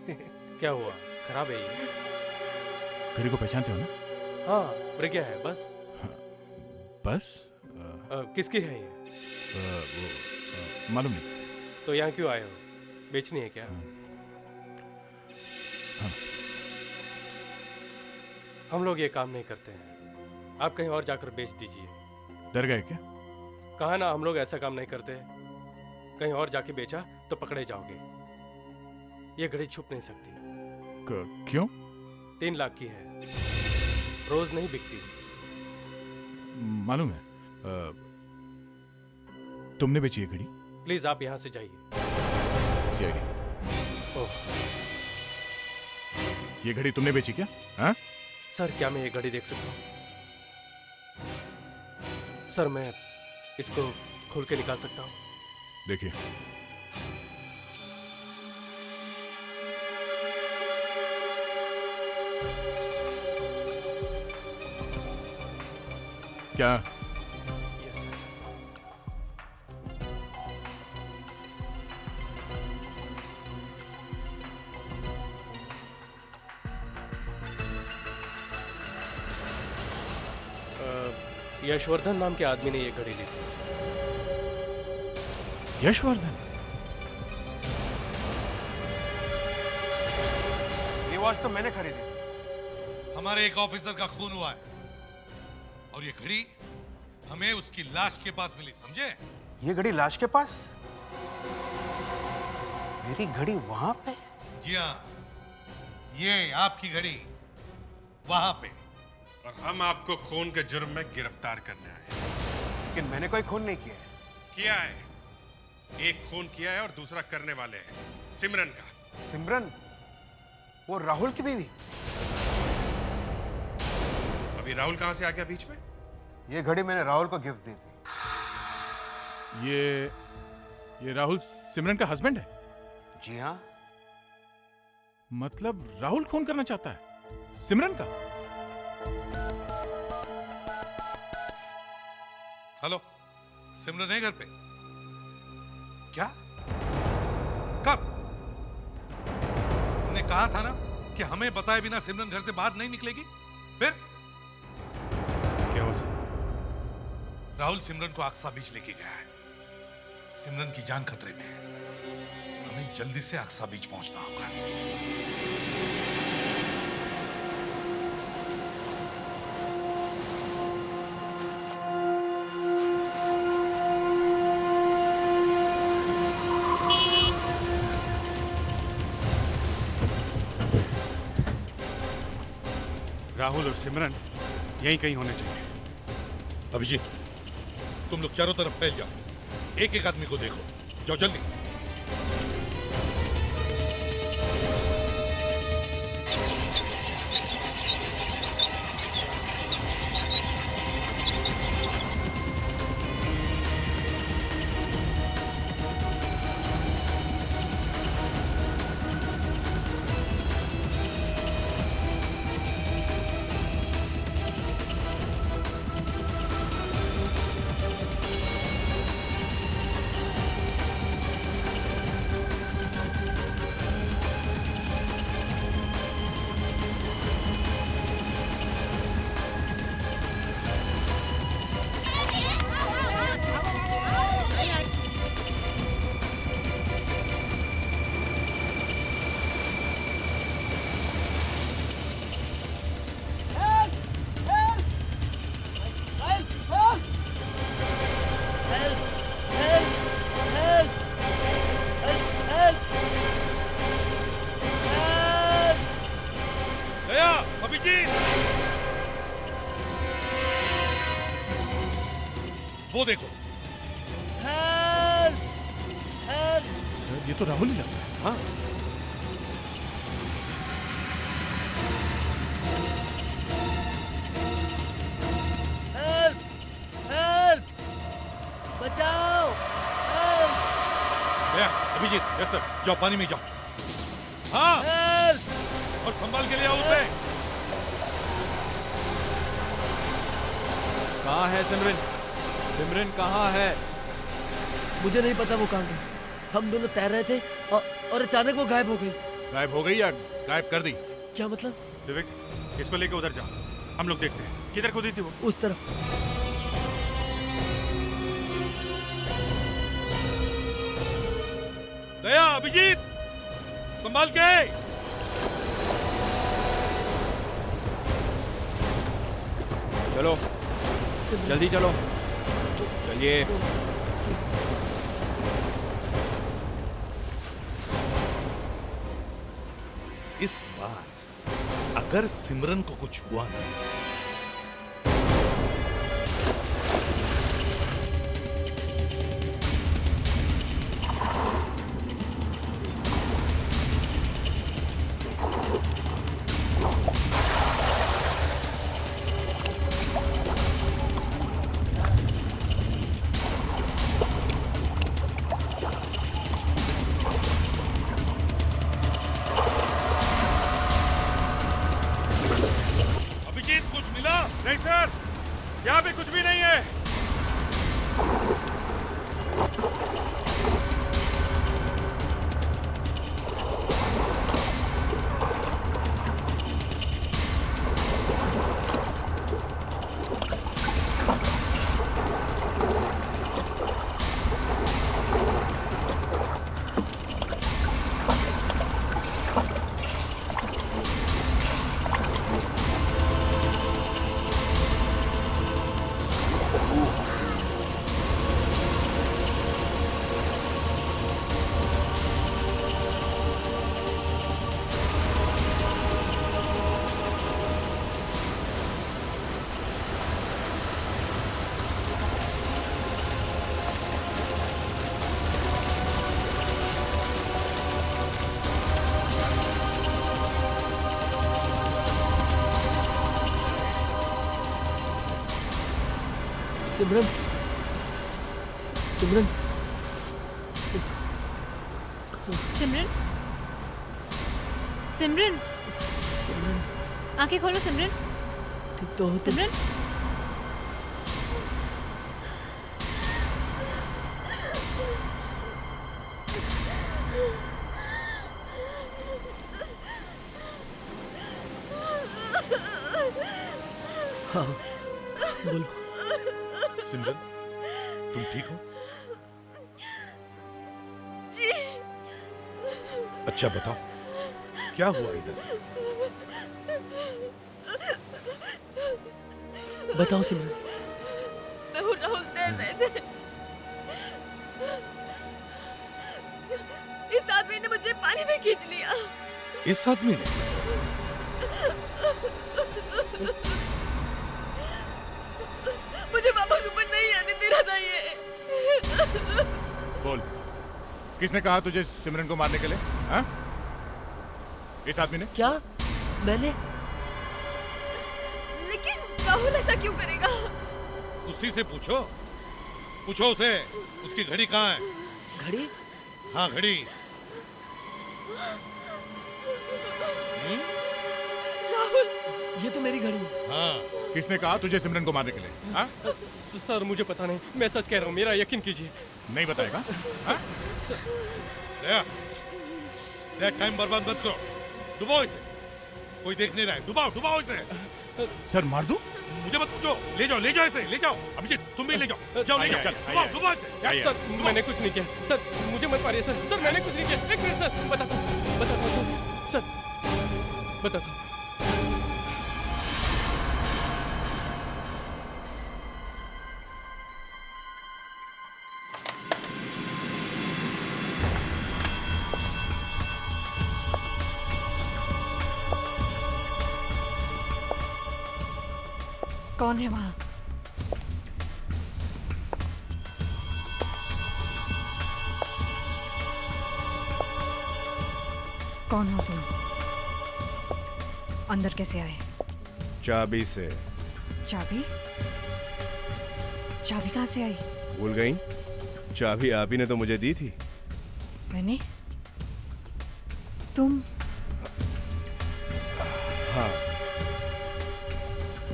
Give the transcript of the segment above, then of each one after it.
क्या हुआ? खराब है ये? घड़ी को पहचानते हो ना? हाँ, प्रज्ञा है बस। बस? किसकी है ये? मालूम नहीं। तो यहाँ क्यों आए हो? बेचनी है क्या? हाँ। हम लोग ये काम नहीं करते हैं, आप कहीं और जाकर बेच दीजिए। डर गए क्या? कहा ना हम लोग ऐसा काम नहीं करते। कहीं और जाके बेचा तो पकड़े जाओगे। ये घड़ी छुप नहीं सकती। क्यों? 3 लाख की है, रोज नहीं बिकती। मालूम है। तुमने बेची ये घड़ी? प्लीज आप यहाँ से जाइए। सीआईडी। ओह ये घड़ी तुमने बेची क्या? हाँ? सर, क्या मैं ये घड़ी देख सकता हूँ? सर, मैं इसको खोल के निकाल सकता हूँ? देखिए। क्या? Yes sir. यशवर्धन नाम के आदमी ने ये घड़ी ली थी। यशवर्धन? ये वॉच तो मैंने खरीदी। हमारे एक ऑफिसर का खून हुआ है और ये घड़ी हमें उसकी लाश के पास मिली, समझे? ये घड़ी लाश के पास? मेरी घड़ी वहां पे? जी हाँ, ये आपकी घड़ी वहां पे। और हम आपको खून के जुर्म में गिरफ्तार करने आए हैं। लेकिन मैंने कोई खून नहीं किया है। किया है। एक खून किया है और दूसरा करने वाले हैं, सिमरन का। सिमरन? वो राहुल की बीवी? अभी राहुल कहां से आ गया बीच में? ये घड़ी मैंने राहुल को गिफ्ट दी थी। ये राहुल सिमरन का हस्बैंड है? जी हाँ। मतलब राहुल खून करना चाहता है सिमरन का? हेलो, सिमरन है घर पे? क्या? कब? हमने कहा था ना कि हमें बताए बिना सिमरन घर से बाहर नहीं निकलेगी। फिर क्या हो सर? राहुल सिमरन को अक्सा बीच लेके गया है। सिमरन की जान खतरे में है। हमें जल्दी से अक्सा बीच पहुंचना होगा। राहुल और सिमरन यहीं कहीं होने चाहिए। अभिजीत, तुम लोग चारों तरफ फैल जाओ, एक एक आदमी को देखो। जाओ जल्दी। वो देखो। सर, ये तो राहुल ही लगता है। हाँ, बचाओ! अभिजीत, यस सर, जाओ पानी में जाओ। हाँ, और संभाल के ले आओ उसे। कहाँ है सिमरन? सिमरन कहाँ है? मुझे नहीं पता वो कहाँ गई। हम दोनों तैर रहे थे और अचानक वो गायब हो गई। गायब हो गई या गायब कर दी? क्या मतलब? विवेक, इसको लेके उधर जाओ, हम लोग देखते हैं किधर कूदी थी वो। उस तरफ। दया, अभिजीत, संभाल के। चलो, जल्दी चलो, चलिए। इस बार अगर सिमरन को कुछ हुआ ना, नहीं सर, यहाँ पे कुछ भी नहीं है। सिमरन, सिमरन, सिमरन, सिमरन, सिमरन, आंखें खोलो सिमरन। ठीक तो हो तुम? सिमरन, हाँ, बोलो। सिमरन, तुम ठीक हो? जी। अच्छा बताओ, क्या हुआ इधर? बताओ सिमरन। मैं हूँ राहुल, तैर रहे थे। इस आदमी ने मुझे पानी में खींच लिया। इस आदमी ने? मुझे वापस ऊपर नहीं आने दे रहा था ये। बोल, किसने कहा तुझे सिमरन को मारने के लिए? हाँ? इस आदमी ने? क्या? मैंने? लेकिन राहुल ऐसा क्यों करेगा? उसी से पूछो, पूछो उसे, उसकी घड़ी कहाँ है? घड़ी? हाँ घड़ी। राहुल, ये तो मेरी घड़ी है। हाँ। किसने कहा तुझे सिमरन को मारने के लिए? हाँ? सर मुझे पता नहीं, मैं सच कह रहा हूँ, मेरा यकीन कीजिए। नहीं बताएगा? हाँ? दया, टाइम बर्बाद मत करो, डुबाओ इसे, कोई देख नहीं रहा है, डुबाओ डुबाओ इसे। सर मार दूं? मुझे मत पूछो, ले जाओ इसे, ले जाओ। अभिजीत तुम भी ले जाओ, जाओ ले आइए, जाओ, चल, डुबाओ आइए, डुबाओ इसे। सर मैंने कुछ नहीं किया, सर मुझे मत मारिए सर, सर मैंने कुछ नहीं किया। एक मिनट सर, बताता हूँ सर, बताता हूँ। कौन है वहाँ? कौन हो तुम? अंदर कैसे आए? चाबी से। चाबी? चाबी कहाँ से आई? भूल गई? चाबी आप ही ने तो मुझे दी थी। मैंने? तुम? हाँ,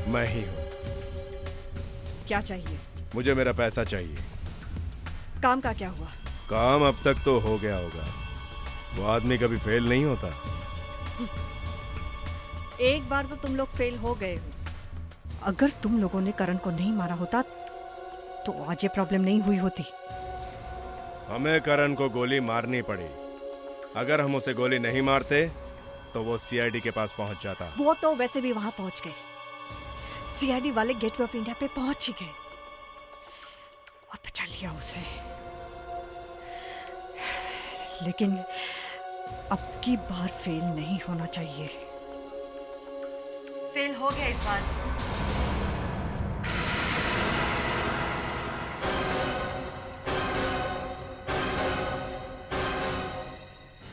मैं ही हूँ। क्या चाहिए? मुझे मेरा पैसा चाहिए। काम का क्या हुआ? काम अब तक तो हो गया होगा, वो आदमी कभी फेल नहीं होता। एक बार तो तुम लोग फेल हो गए हो। अगर तुम लोगों ने करण को नहीं मारा होता तो आज ये प्रॉब्लम नहीं हुई होती। हमें करण को गोली मारनी पड़ी। अगर हम उसे गोली नहीं मारते तो वो सीआईडी के पास पहुंच जाता। वो तो वैसे भी वहां पहुंच गए। सीआईडी वाले गेटवे ऑफ इंडिया पे पहुंच ही गए और बचा लिया उसे। लेकिन अब की बार फेल नहीं होना चाहिए। फेल हो गया इस बार।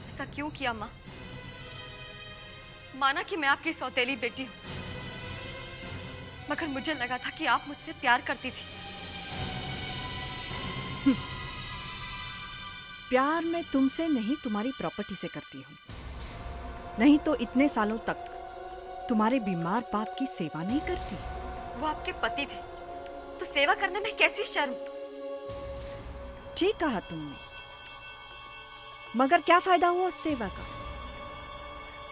ऐसा क्यों किया माँ? माना कि मैं आपकी सौतेली बेटी हूं, मगर मुझे लगा था कि आप मुझसे प्यार करती थी। प्यार मैं तुमसे नहीं तुम्हारी प्रॉपर्टी से करती हूँ। नहीं तो इतने सालों तक तुम्हारे बीमार बाप की सेवा नहीं करती। वो आपके पति थे, तो सेवा करने में कैसी शर्म? ठीक कहा तुमने, मगर क्या फायदा हुआ उस सेवा का?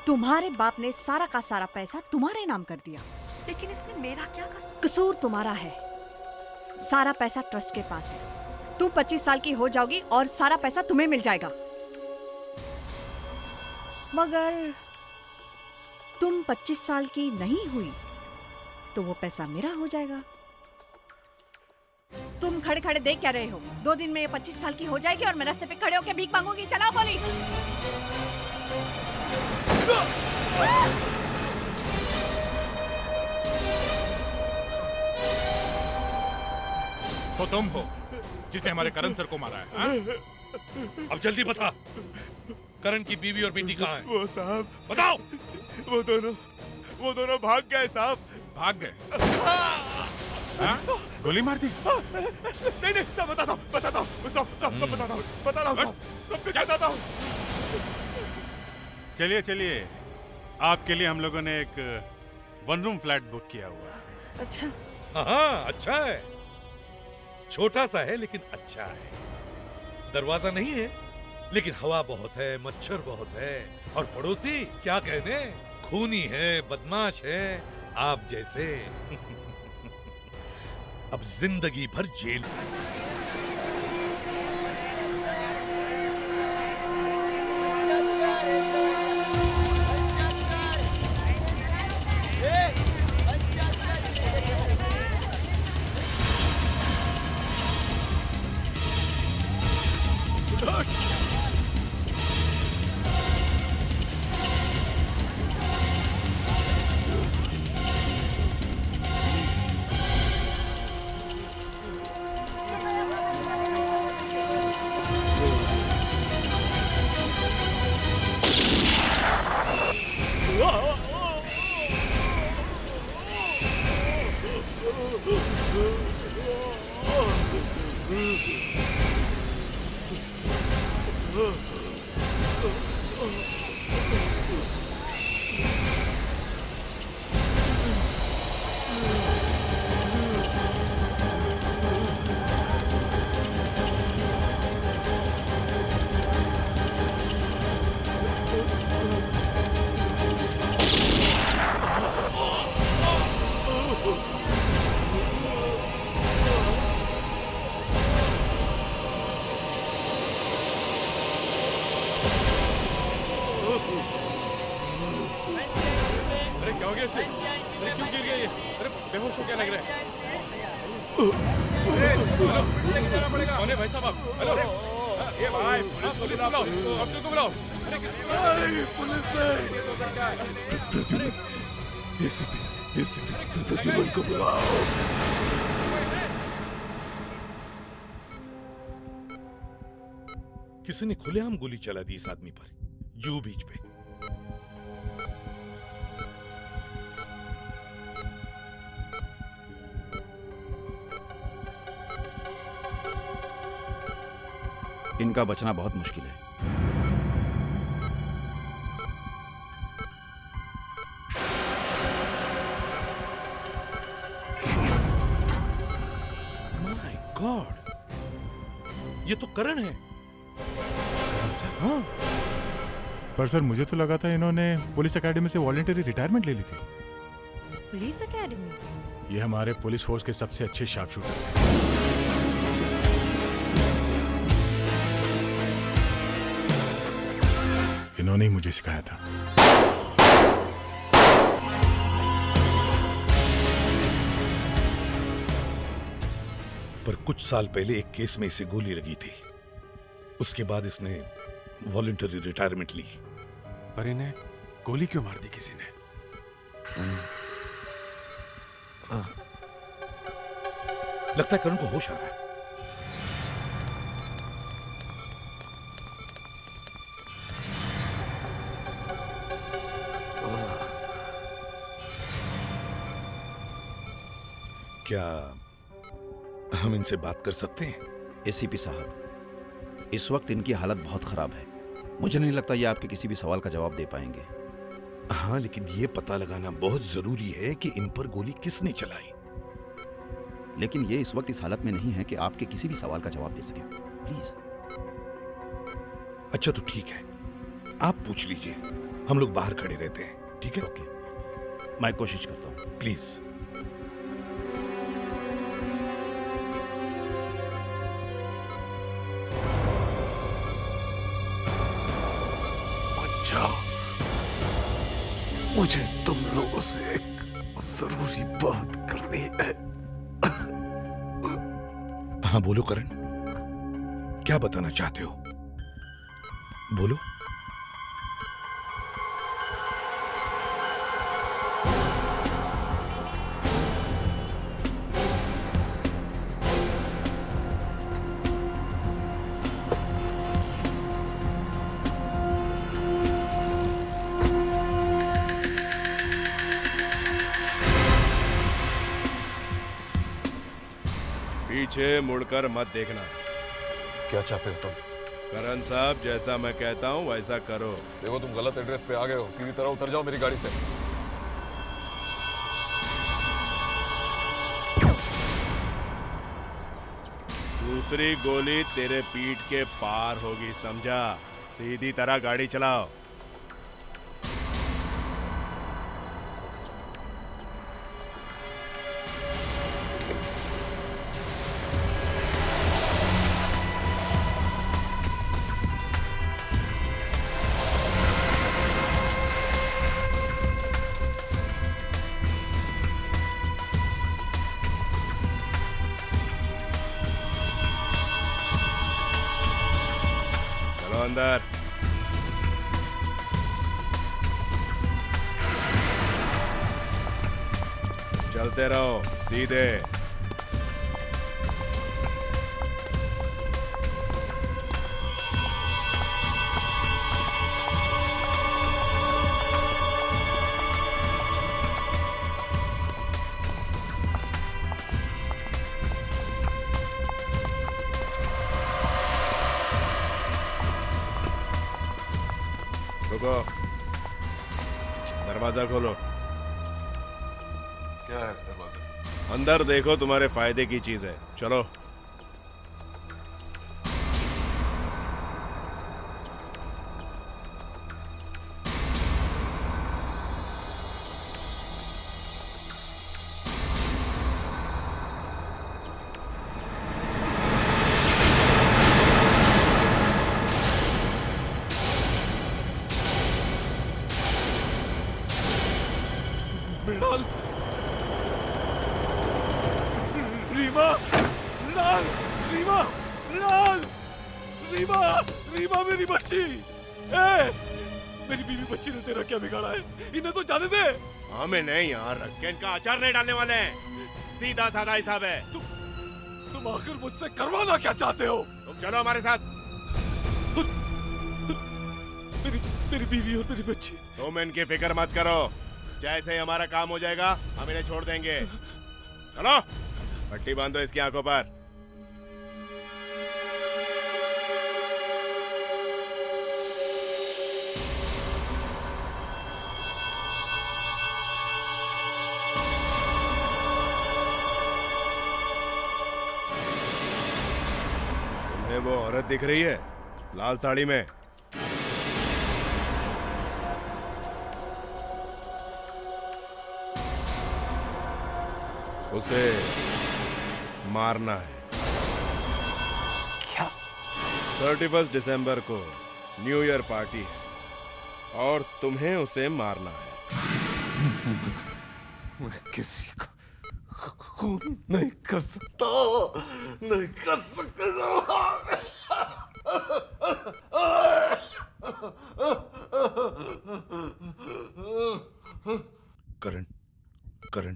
तुम्हारे बाप ने सारा का सारा पैसा तुम्हारे नाम कर दिया। लेकिन इसमें मेरा क्या कसूर? कसूर तुम्हारा है। सारा पैसा ट्रस्ट के पास है। तुम 25 साल की हो जाओगी और सारा पैसा तुम्हें मिल जाएगा। मगर तुम 25 साल की नहीं हुई तो वो पैसा मेरा हो जाएगा। तुम खड़े खड़े देख क्या रहे हो? 2 दिन में ये 25 साल की हो जाएगी और मैं रास्ते पे खड़े होकर भीख मांगूंगी। चलाओ गोली। तो तुम हो जिसने हमारे करण सर को मारा है, हाँ? अब जल्दी बता, करण की बीवी और बेटी कहाँ है? वो साहब, बताओ। वो दोनों भाग गए साहब। भाग गए? हाँ? गोली मार दी? नहीं सब बताता हूँ सब बताता हूँ सब कुछ बताता हूँ। चलिए, आपके लिए हम लोगों ने एक 1 रूम फ्लैट बुक किया हुआ है। अच्छा, हाँ, अच्छा है। छोटा सा है लेकिन अच्छा है। दरवाजा नहीं है लेकिन हवा बहुत है, मच्छर बहुत है, और पड़ोसी क्या कहने, खूनी है, बदमाश है, आप जैसे। अब जिंदगी भर जेल में। किसी ने खुलेआम गोली चला दी इस आदमी पर, जू बीच पे। इनका बचना बहुत मुश्किल है। माय गॉड, ये तो करण है। हाँ, पर सर मुझे तो लगा था इन्होंने पुलिस एकेडमी से वॉलंटरी रिटायरमेंट ले ली थी। Police academy? ये हमारे पुलिस फोर्स के सबसे अच्छे शार्प शूटर हैं। इन्होंने ही मुझे सिखाया था। पर कुछ साल पहले एक केस में इसे गोली लगी थी। उसके बाद इसने वॉलंटरी रिटायरमेंट ली। पर इन्हें गोली क्यों मार दी किसी ने? लगता है करण को होश आ रहा है। क्या हम इनसे बात कर सकते हैं? एसीपी साहब, इस वक्त इनकी हालत बहुत खराब है। मुझे नहीं लगता ये आपके किसी भी सवाल का जवाब दे पाएंगे। हाँ, लेकिन ये पता लगाना बहुत जरूरी है कि इन पर गोली किसने चलाई। लेकिन ये इस वक्त इस हालत में नहीं है कि आपके किसी भी सवाल का जवाब दे सके। प्लीज। अच्छा तो ठीक है, आप पूछ लीजिए, हम लोग बाहर खड़े रहते हैं। ठीक है? ओके, मैं कोशिश करता हूँ। प्लीज। मुझे तुम लोगों से एक जरूरी बात करनी है। हाँ बोलो करण, क्या बताना चाहते हो? बोलो। पीछे मुड़कर मत देखना। क्या चाहते हो तुम? करण साहब, जैसा मैं कहता हूँ वैसा करो। देखो तुम गलत एड्रेस पे आ गए हो, सीधी तरह उतर जाओ मेरी गाड़ी से। दूसरी गोली तेरे पीठ के पार होगी, समझा? सीधी तरह गाड़ी चलाओ। अंदर। चलते रहो सीधे। दरवाजा खोलो। क्या है इस दरवाजे? अंदर देखो, तुम्हारे फायदे की चीज है। चलो। मृणाल, रीमा, मृणाल, रीमा, मृणाल, रीमा, रीमा मेरी बच्ची। मेरी बीवी बच्ची ने तेरा क्या बिगाड़ा है? इन्हें तो जाने दे। हमें नहीं यहाँ रख के इनका अचार नहीं डालने वाले हैं। सीधा साधा हिसाब है। तुम आखिर मुझसे करवाना क्या चाहते हो? तुम चलो हमारे साथ। मेरी बीवी और मेरी बच्ची। तुम इनकी फिक्र मत करो, जैसे ही हमारा काम हो जाएगा हम इन्हें छोड़ देंगे। चलो, पट्टी बांधो इसकी आंखों पर। तुम्हें वो औरत दिख रही है लाल साड़ी में? उसे मारना है। क्या? 31 दिसंबर को न्यू ईयर पार्टी है और तुम्हें उसे मारना है। मैं किसी को खून नहीं कर सकता, नहीं कर सकता। करण, करण,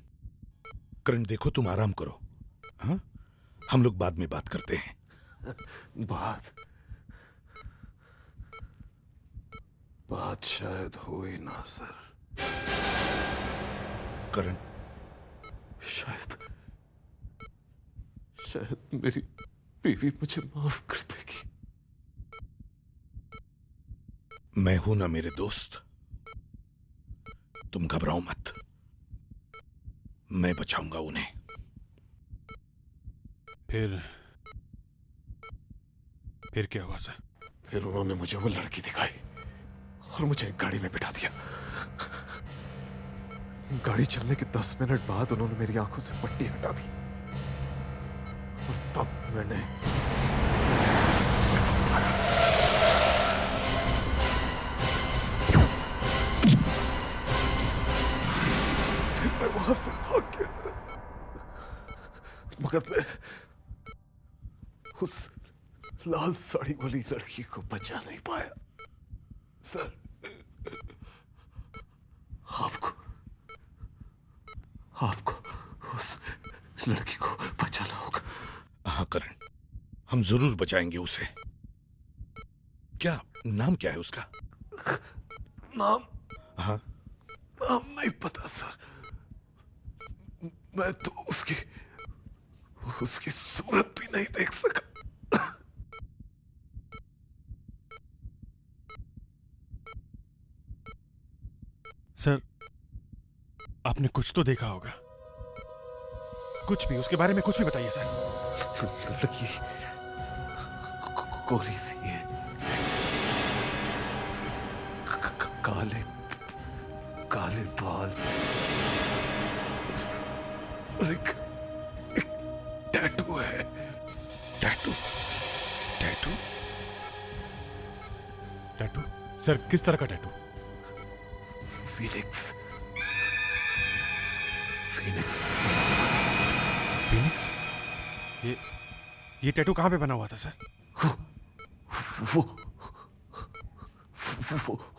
करण, देखो तुम आराम करो। हाँ, हम लोग बाद में बात करते हैं। बात शायद हो ही ना सर। करण, शायद मेरी बीवी मुझे माफ कर देगी। मैं हूं ना मेरे दोस्त, तुम घबराओ मत, मैं बचाऊंगा उन्हें। फिर क्या हुआ सर? फिर उन्होंने मुझे वो लड़की दिखाई और मुझे एक गाड़ी में बिठा दिया। गाड़ी चलने के 10 मिनट बाद उन्होंने मेरी आंखों से पट्टी हटा दी और तब मैंने उठाया। फिर मैं वहां से भाग गया, मगर मैं उस लाल साड़ी वाली लड़की को बचा नहीं पाया। सर, आपको उस लड़की को बचाना होगा। हाँ करण, हम जरूर बचाएंगे उसे। क्या नाम क्या है उसका? नाम? हाँ, नाम नहीं पता सर। मैं तो उसकी सूरत भी नहीं देख सका। सर, आपने कुछ तो देखा होगा, कुछ भी, उसके बारे में कुछ भी बताइए सर। लड़की गोरी सी है, काले काले बाल और एक टैटू है। टैटू? टैटू? टैटू? सर, किस तरह का टैटू? फीनिक्स। फीनिक्स? ये टैटू कहां पे बना हुआ था सर? वो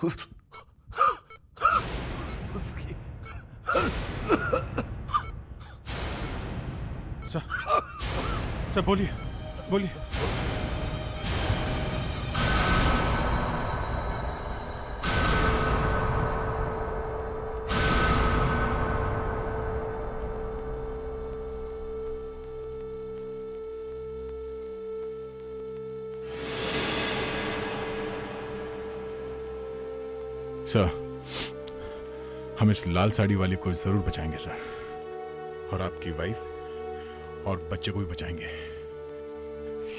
उसकी। सर बोलिए, बोलिए। सर, हम इस लाल साड़ी वाली को जरूर बचाएंगे सर, और आपकी वाइफ और बच्चे को भी बचाएंगे,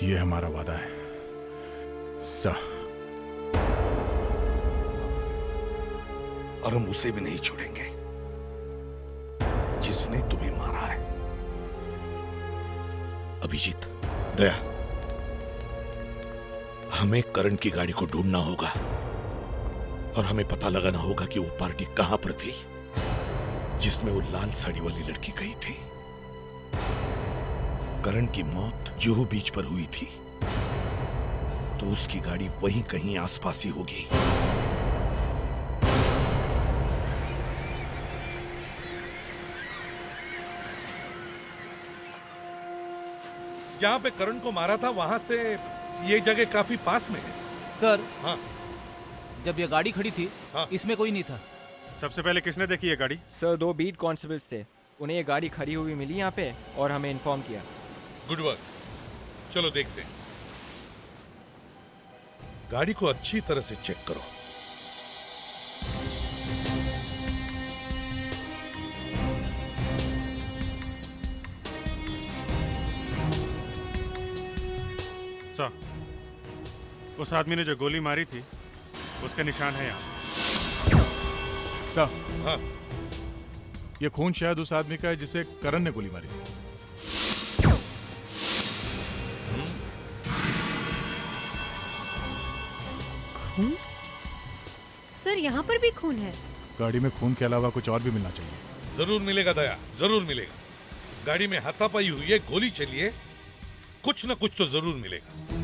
ये हमारा वादा है सर। और हम उसे भी नहीं छोड़ेंगे जिसने तुम्हें मारा है। अभिजीत, दया, हमें करण की गाड़ी को ढूंढना होगा और हमें पता लगाना होगा कि वो पार्टी कहां पर थी जिसमें वो लाल साड़ी वाली लड़की गई थी। करण की मौत जुहू बीच पर हुई थी, तो उसकी गाड़ी वहीं कहीं आसपास ही होगी। जहां पे करण को मारा था वहां से ये जगह काफी पास में है। सर, हाँ, जब ये गाड़ी खड़ी थी, हाँ, इसमें कोई नहीं था। सबसे पहले किसने देखी ये गाड़ी? सर, 2 बीट कांस्टेबल्स थे, उन्हें ये गाड़ी खड़ी हुई मिली यहाँ पे और हमें इन्फॉर्म किया। गुड वर्क, चलो देखते हैं। गाड़ी को अच्छी तरह से चेक करो। सर, उस आदमी ने जो गोली मारी थी उसके निशान है यहाँ। सर, हाँ, ये खून शायद उस आदमी का है जिसे करण ने गोली मारी थी। खून? सर यहाँ पर भी खून है। गाड़ी में खून के अलावा कुछ और भी मिलना चाहिए। जरूर मिलेगा दया, जरूर मिलेगा। गाड़ी में हाथापाई हुई है, गोली चली है, कुछ न कुछ तो जरूर मिलेगा।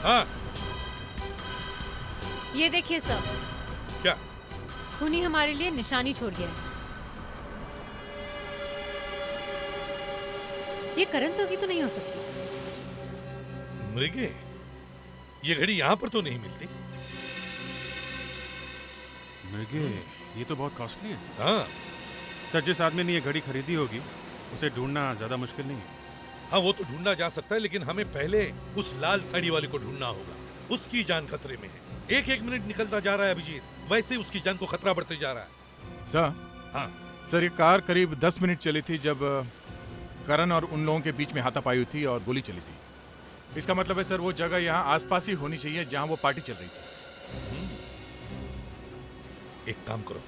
हाँ, ये देखिए सर, क्या? खूनी हमारे लिए निशानी छोड़ गया है। ये करण सर की तो नहीं हो सकती। मृगे, ये घड़ी यहाँ पर तो नहीं मिलती। मृगे, ये तो बहुत कॉस्टली है सर। हाँ सर, जिस आदमी ने ये घड़ी खरीदी होगी उसे ढूंढना ज्यादा मुश्किल नहीं है। हाँ, वो तो ढूंढना जा सकता है, लेकिन हमें पहले उस लाल साड़ी वाले को ढूंढना होगा। उसकी जान खतरे में है। एक एक मिनट निकलता जा रहा है अभिजीत, वैसे उसकी जान को खतरा बढ़ते जा रहा है। सर, हाँ सर, ये कार करीब 10 मिनट चली थी जब करण और उन लोगों के बीच में हाथापाई हुई थी और गोली चली थी। इसका मतलब है सर, वो जगह यहाँ आसपास ही होनी चाहिए जहाँ वो पार्टी चल रही थी। एक काम करो,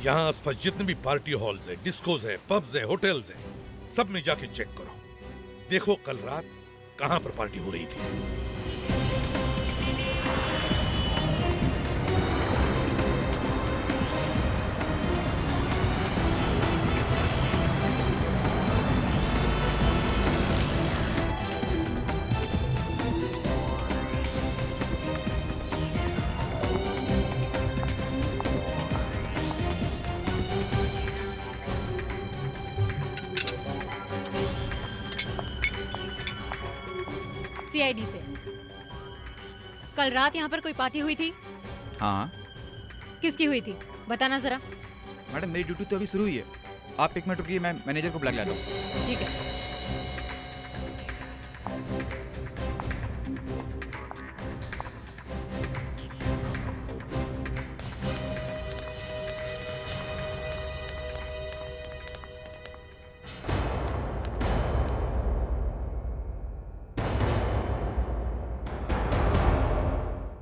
यहाँ आसपास जितने भी पार्टी हॉल्स है, डिस्कोज है, पब्स है, होटल्स है, सब में जाके चेक करो। देखो कल रात कहाँ पर पार्टी हो रही थी। सीआईडी से। कल रात यहाँ पर कोई पार्टी हुई थी? हाँ किसकी हुई थी, बताना जरा। मैडम, मेरी ड्यूटी तो अभी शुरू हुई है। आप एक मिनट रुकिए, मैं मैनेजर को बुला के लाता हूँ। ठीक है।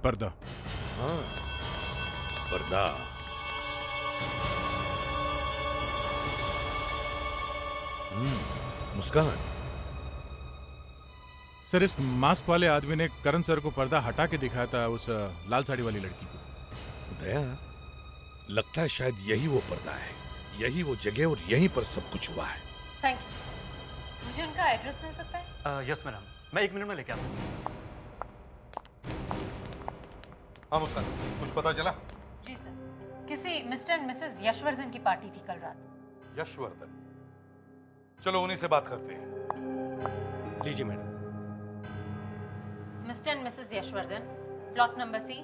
पर्दा। हाँ, पर्दा। मुस्कान। सर, इस मास्क वाले आदमी ने करण सर को पर्दा हटा के दिखाया था उस लाल साड़ी वाली लड़की को। दया, लगता है शायद यही वो पर्दा है, यही वो जगह और यहीं पर सब कुछ हुआ है। Thank you. मुझे उनका एड्रेस मिल सकता है? यस मैडम, मैं 1 मिनट में लेके आता हूँ। हाँ मुस्कान, कुछ पता चला? जी सर, किसी मिस्टर एंड मिसेस यशवर्धन की पार्टी थी कल रात। यशवर्धन, चलो उन्हीं से बात करते हैं। लीजिए madam. Mister and missus Yashvardhan, plot number C,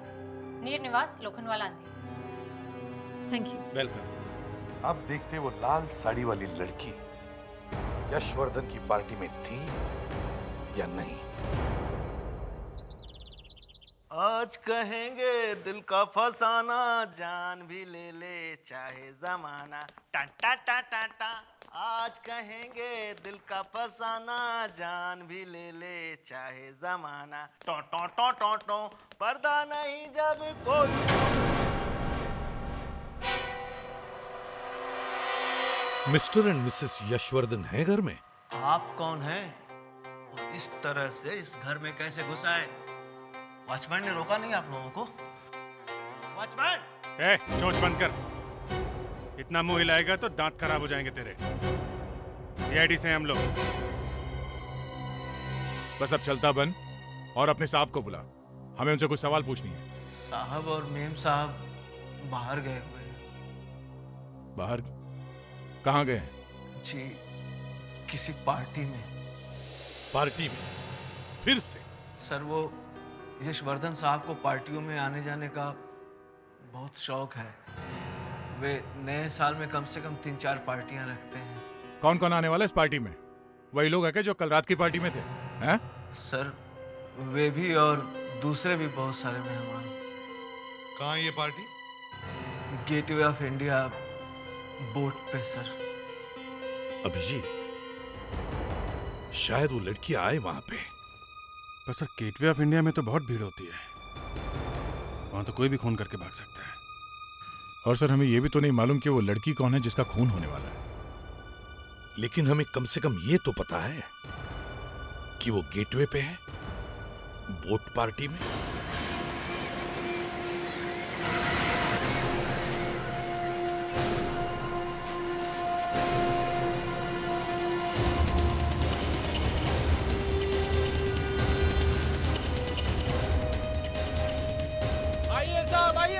Neer Niwas, Lokhandwala Andheri. Thank you. Welcome. अब देखते वो लाल साड़ी वाली लड़की यशवर्धन की पार्टी में थी या नहीं। आज कहेंगे दिल का फसाना, जान भी ले ले चाहे जमाना। टा टा टा टा टा। आज कहेंगे दिल का फसाना, जान भी ले ले चाहे जमाना। टो टो टो टो टो, पर्दा नहीं जब कोई। मिस्टर एंड मिसेस यशवर्धन है घर में? आप कौन हैं? और इस तरह से इस घर में कैसे घुसा है? वॉचमैन ने रोका नहीं आप लोगों को? वॉचमैन! चोंच बंद कर। इतना मुंह हिलाएगा तो दांत खराब हो जाएंगे तेरे। सीआईडी से हम लोग। बस अब चलता बन और अपने साहब को बुला, हमें उनसे कुछ सवाल पूछनी है। साहब और मेम साहब बाहर गए हुए हैं। बाहर? कहाँ गए? जी, किसी पार्टी में। पार्टी में? फिर से? सर, वो यशवर्धन साहब को पार्टियों में आने जाने का बहुत शौक है। वे नए साल में कम से कम 3-4 पार्टियां रखते हैं। कौन कौन आने वाला है इस पार्टी में? वही लोग हैं क्या जो कल रात की पार्टी में थे? हैं? सर, वे भी और दूसरे भी बहुत सारे मेहमान। कहाँ है ये party? Gateway of India boat पे सर। अभिजीत, शायद वो लड़की आए वहां पे। पर सर गेटवे ऑफ इंडिया में तो बहुत भीड़ होती है, वहां तो कोई भी खून करके भाग सकता है। और सर हमें यह भी तो नहीं मालूम कि वो लड़की कौन है जिसका खून होने वाला है। लेकिन हमें कम से कम ये तो पता है कि वो गेटवे पे है, बोट पार्टी में।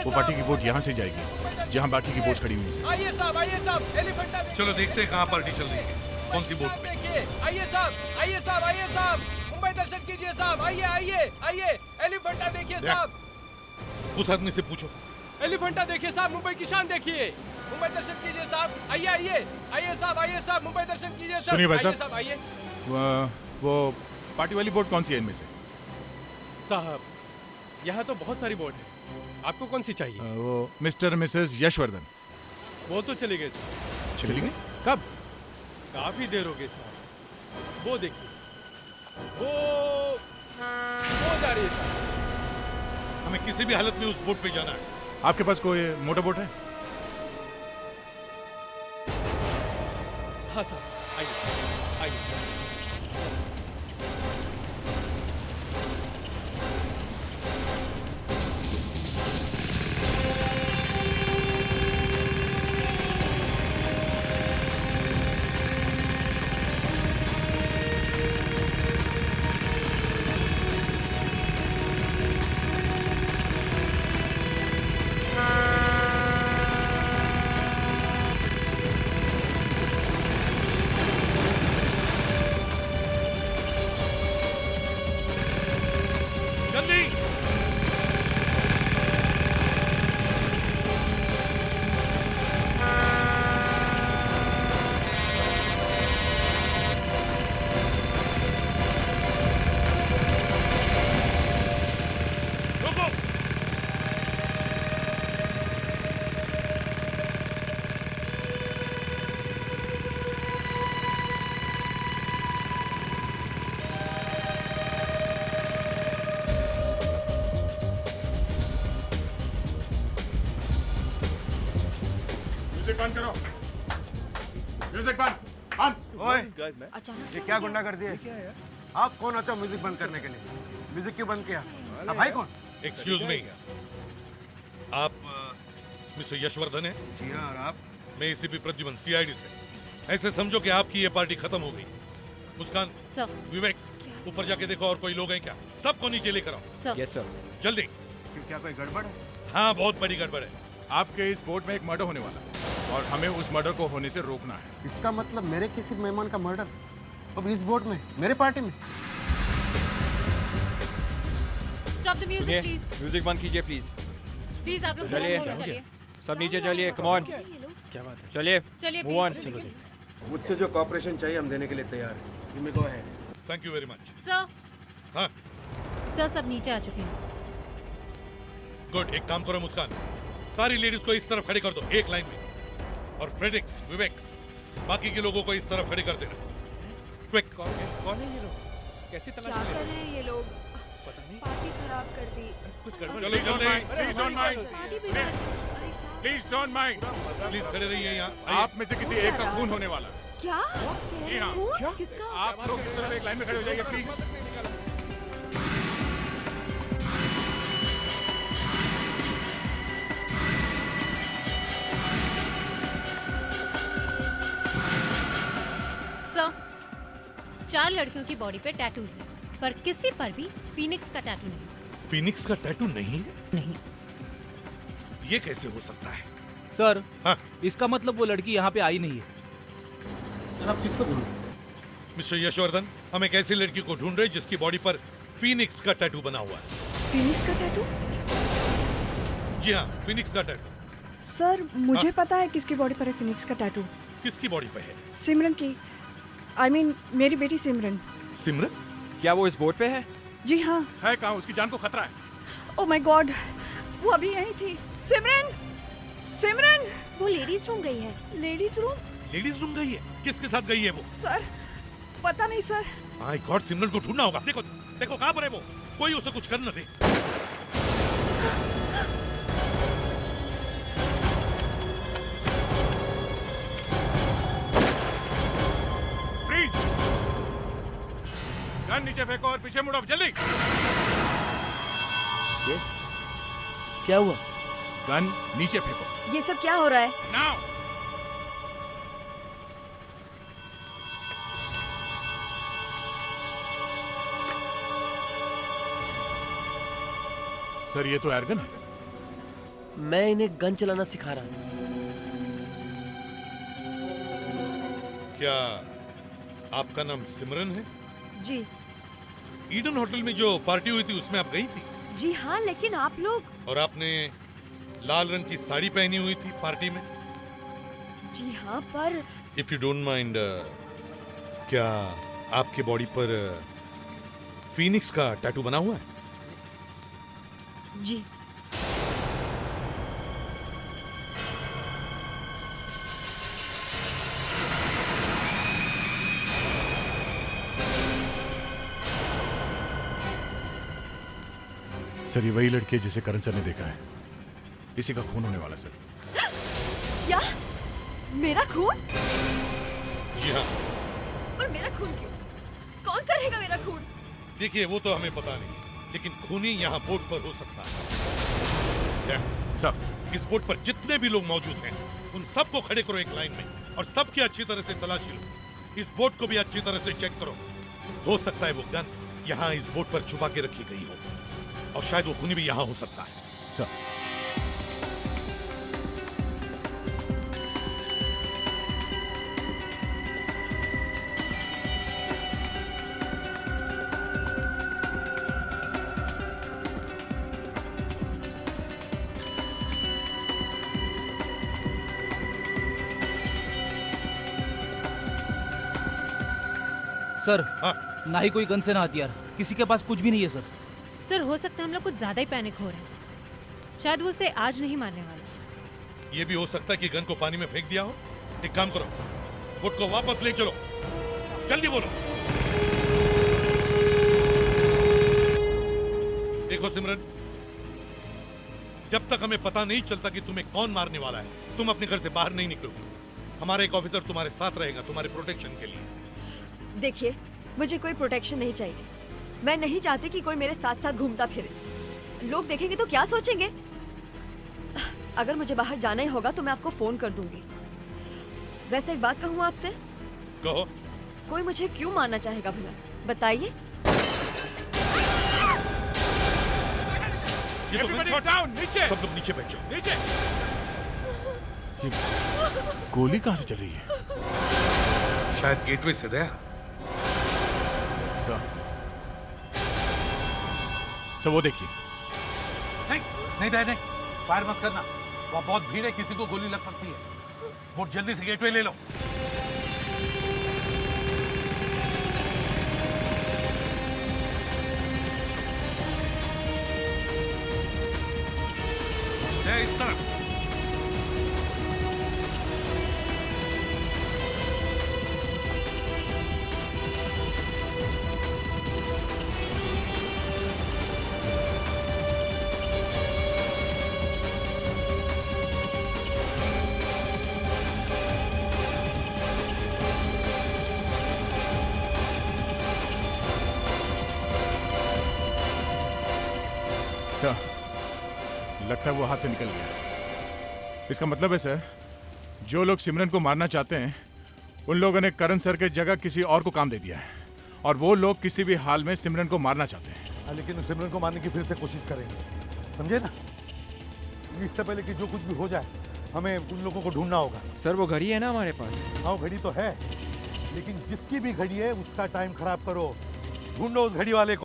वो पार्टी की बोट यहाँ से जाएगी जहाँ बाकी की बोट खड़ी हुई है। आइए साहब, एलिफेंटा चलो देखते हैं कहाँ पार्टी चल रही है, कौन सी बोट पे। आइए साहब, मुंबई दर्शन कीजिए साहब, आइए, एलिफेंटा देखिए साहब। उस आदमी से पूछो। एलिफेंटा देखिए साहब, मुंबई की शान देखिए, मुंबई दर्शन कीजिए साहब, आइए साहब, मुंबई दर्शन कीजिए साहब। सुनिए भाई आइए साहब, आइए वो पार्टी वाली बोट कौन सी है इनमें से? साहब, यहाँ तो बहुत सारी बोट है, आपको कौन सी चाहिए? वो मिस्टर मिसेस यशवर्धन। वो तो चले गए साहब। चली गई? कब? काफी देर हो गई साहब। वो देखिए, वो जा रही है साहब। हमें किसी भी हालत में उस बोट पे जाना है। आपके पास कोई मोटर बोट है? हाँ साहब, आइए। म्यूजिक बंद करो, म्यूजिक बंद। ओए, अचानक ये क्या गुंडागर्दी है? आप कौन होते हो म्यूजिक बंद करने के लिए? म्यूजिक क्यों बंद किया? अब भाई कौन? एक्सक्यूज मी, आप मिस्टर यशवर्धन है? जी हाँ, और आप? मैं एसीपी प्रद्युमन, सीआईडी से। ऐसे समझो कि आपकी ये पार्टी खत्म हो गई। मुस्कान, विवेक, ऊपर जाके देखो और कोई लोग हैं क्या। सबको नीचे लेकर आओ। Yes sir. जल्दी। क्या कोई गड़बड़ है? हाँ, बहुत बड़ी गड़बड़ है। आपके इस बोट में एक मर्डर होने वाला है और हमें उस मर्डर को होने से रोकना है। इसका मतलब मेरे किसी मेहमान का मर्डर अब इस बोट में, मेरे पार्टी में? Stop the music please. Music बंद कीजिए प्लीज। प्लीज आप लोग चलिए, सब नीचे चलिए, कम ऑन। क्या बात है? चलिए मूव ऑन। चलो। मुझसे जो कॉपरेशन चाहिए हम देने के लिए तैयार हैं। You may go ahead. Thank you very much. Sir. हाँ सर, सब नीचे आ चुके हैं। गुड, एक काम करो मुस्कान, सारी लेडीज को इस तरफ खड़े कर दो, एक लाइन में। और फ्रेडिक्स, विवेक, बाकी के लोगों को इस तरफ खड़े कर देना। क्विक। कौन है ये लोग? कैसी तलाश क्या ले कर रहे रहे हैं ये लोग? पता नहीं, पार्टी खराब कर दी। कुछ गड़बड़। चलो जल्दी। Please don't mind, please don't mind. Please खड़े रहिए यहाँ। आप में से किसी एक का खून होने वाला है। क्या? जी हाँ। खून? किसका? आप लोग इस तरफ एक लाइन में खड़े हो जाइए प्लीज। सर, 4 लड़कियों की बॉडी पे टैटूज हैं, पर किसी पर भी फीनिक्स का टैटू नहीं। फीनिक्स का टैटू नहीं? नहीं। ये कैसे हो सकता है? सर, हाँ? इसका मतलब वो लड़की यहाँ पे आई नहीं है। सर, आप किसको ढूंढ? मिस्टर यशवर्धन, हम एक ऐसी लड़की को ढूंढ रहे हैं जिसकी बॉडी पर फीनिक्स का टैटू बना हुआ है। फीनिक्स का टैटू? जी हाँ, फीनिक्स का टैटू। सर, मुझे पता है किसकी बॉडी पर है फीनिक्स का टैटू। किसकी बॉडी पे है? सिमरन की। I mean, मेरी बेटी सिमरन। सिमरन? क्या वो इस बोट पे है? जी हाँ। है कहाँ? उसकी जान को खतरा है। Oh my God! वो अभी यही थी। सिमरन, सिमरन। वो लेडीज रूम गई है। Ladies room? लेडीज रूम गई है? किसके साथ गई है वो? सर पता नहीं सर। माय गॉड, सिमरन को ढूंढना होगा। देखो देखो कहाँ पर है वो, कोई उसे कुछ कर न दे। फ्रीज! गन नीचे फेंको और पीछे मुड़ो, जल्दी। यस। क्या हुआ? गन नीचे फेंको। ये सब क्या हो रहा है? नाउ। सर ये तो एयरगन है। मैं इन्हें गन चलाना सिखा रहा था। क्या आपका नाम सिमरन है? जी। ईडन होटल में जो पार्टी हुई थी उसमें आप गई थी? जी हाँ, लेकिन आप लोग। और आपने लाल रंग की साड़ी पहनी हुई थी पार्टी में? जी हाँ, पर इफ यू डोंट माइंड, क्या आपके बॉडी पर फीनिक्स का टैटू बना हुआ है? जी। सर ये वही लड़की है जिसे करण सर ने देखा है। इसी का खून होने वाला सर। क्या? मेरा खून? जी हाँ। और मेरा खून क्यों? कौन करेगा मेरा खून? देखिए वो तो हमें पता नहीं, लेकिन खूनी यहाँ बोट पर हो सकता है। सर इस बोट पर जितने भी लोग मौजूद हैं उन सबको खड़े करो एक लाइन में और सबकी अच्छी तरह से तलाशी लो। इस बोट को भी अच्छी तरह से चेक करो। हो सकता है वो गन यहाँ इस बोट पर छुपा के रखी गई हो और शायद वो खूनी भी यहाँ हो सकता है। सर सर ना ही कोई गन से ना हथियार, किसी के पास कुछ भी नहीं है सर। सर हो सकता है हम लोग कुछ ज्यादा ही पैनिक हो रहे हैं। शायद वो उसे आज नहीं मारने वाला। ये भी हो सकता है कि गन को पानी में फेंक दिया हो। एक काम करो, बोट को वापस ले चलो, जल्दी बोलो। देखो सिमरन, जब तक हमें पता नहीं चलता कि तुम्हें कौन मारने वाला है, तुम अपने घर से बाहर नहीं निकलोगे। हमारा एक ऑफिसर तुम्हारे साथ रहेगा, तुम्हारे प्रोटेक्शन के लिए। देखिए, मुझे कोई प्रोटेक्शन नहीं चाहिए। मैं नहीं चाहती कि कोई मेरे साथ साथ घूमता फिरे। लोग देखेंगे तो क्या सोचेंगे? अगर मुझे बाहर जाना ही होगा तो मैं आपको फोन कर दूंगी। वैसे एक बात कहूँ आपसे? कहो। कोई मुझे क्यों मारना चाहेगा भला, बताइए। नीचे। सब लोग नीचे बैठ जाओ। नीचे। गोली कहां से चल रही है? शायद गेटवे से दया। सर वो देखिए। नहीं नहीं, फायर मत करना। वहाँ बहुत भीड़ है, किसी को गोली लग सकती है। बोट जल्दी से गेटवे ले लो। इस तरफ। लगता है वो हाथ से निकल गया। इसका मतलब है सर, जो लोग सिमरन को मारना चाहते हैं उन लोगों ने करण सर के जगह किसी और को काम दे दिया है, और वो लोग किसी भी हाल में सिमरन को मारना चाहते हैं। लेकिन सिमरन को मारने की फिर से कोशिश करेंगे, समझे ना? इससे पहले कि जो कुछ भी हो जाए, हमें उन लोगों को ढूंढना होगा। सर वो घड़ी है ना हमारे पास? हाँ घड़ी तो है, लेकिन जिसकी भी घड़ी है उसका टाइम खराब करो। ढूंढो उस घड़ी वाले को।